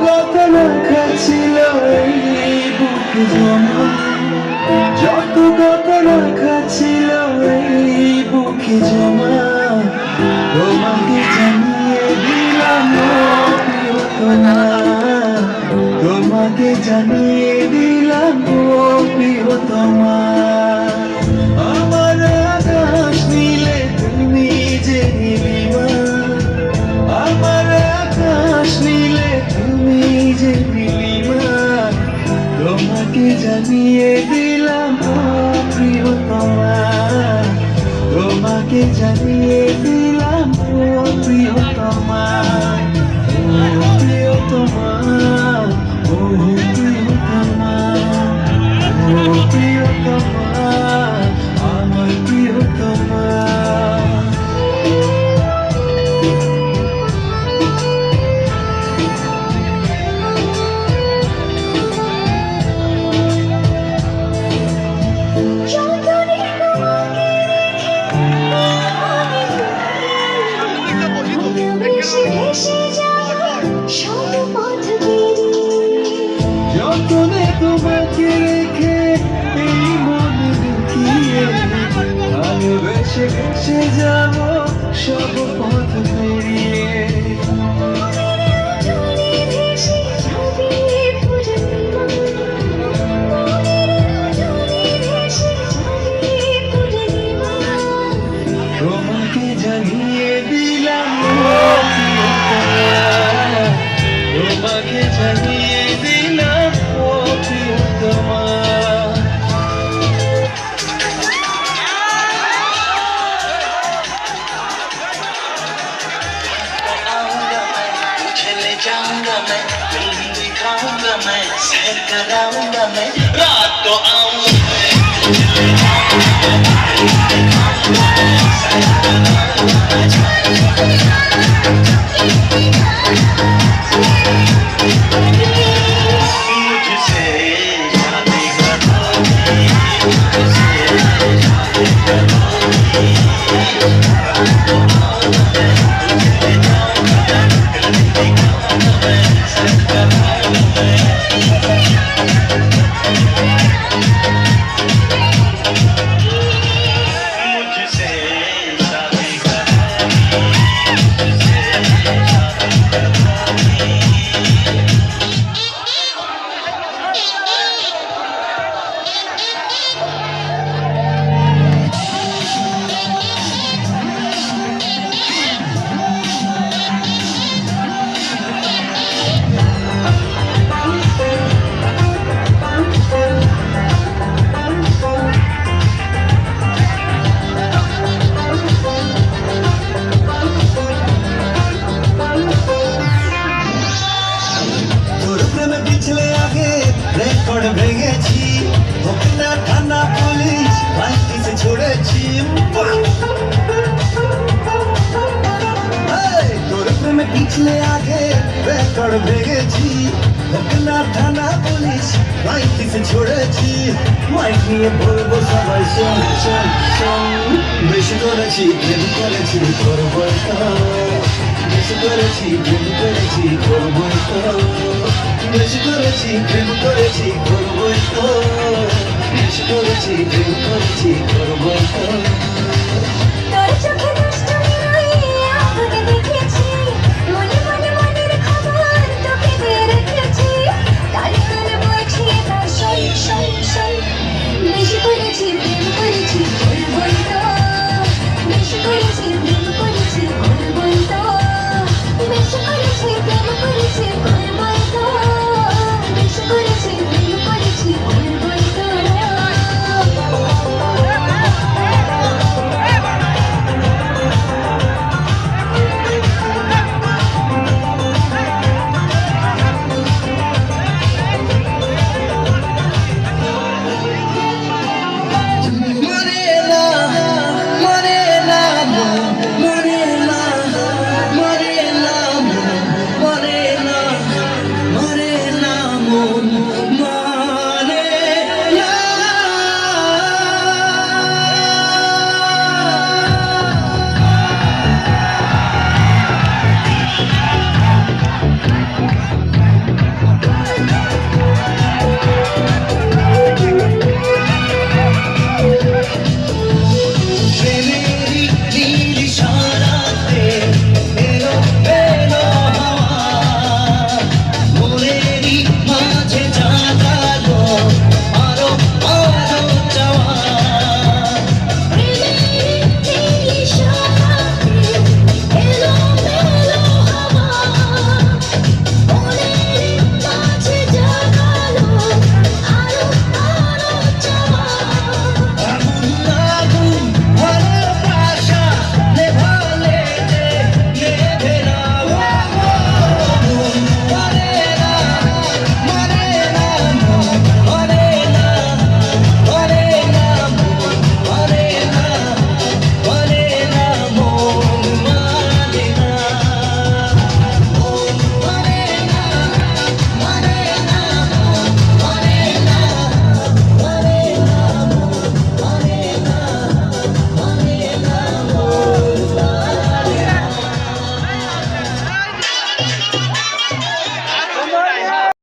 কথা লেখা ছিল এই বুকে জমা, যত কথা লেখা ছিল এই বুকে জমা, তোমাকে জানিয়ে দিলাম ও প্রিয়তমা, তোমাকে জানিয়ে দিলাম ও প্রিয়তমা। আমার আকাশ নীলে তুমি যে নীলিমা, আমার আকাশ নীলে তুমি যে নীলিমা, তোমাকে জানিয়ে দিলাম ও প্রিয়তমা, তোমাকে জানিয়ে দিলাম ও প্রিয়তমা, ও প্রিয়তমা, ও প্রিয়তমা, ও প্রিয়তমা, আমার প্রিয়তমা। যতনে তোমাকে রেখে এই মনে লুকিয়ে, ভালোবেসে ভেসে যাব সব পথ পেরিয়ে। তোমাকে জানিয়ে দিলাম ও প্রিয়তমা, তোমাকে জানিয়ে দিলাম ও প্রিয়তমা। चले जाऊंगा मैं, फिल्म दिखाऊंगा मैं, सैर कराऊंगा मैं, रात तो आऊंगा मैं, चले जाऊंगा मैं, फिल्म दिखाऊंगा मैं, सैर कराऊंगा मैं, मुझसे शादी करोगी, मुझसे शादी करोगी, रात तो आऊंगा मैं, चले जाऊंगा मैं, फिल्म दिखाऊंगा मैं, सैर कराऊंगा मैं। मुझसे शादी करोगी, मुझसे शादी करोगी। তোর প্রেমে পিছলে আগে রেকর্ড ভেঙেছি, ওকে না থানা পুলিশ বাইকিতে ছড়েছি। তোর প্রেমে পিছলে আগে রেকর্ড ভেঙেছি, ওকে না থানা পুলিশ বাইকিতে ছড়েছি। মাইক নিয়ে বলবো সবাই শোন শোন শোন, বেশি করেছি প্রেম করেছি করবো তো, বেশি করেছি প্রেম করেছি করবো তো, বেশি করেছি প্রেম করেছি করবো তো, বেশি করেছি প্রেম করেছি করবো তো।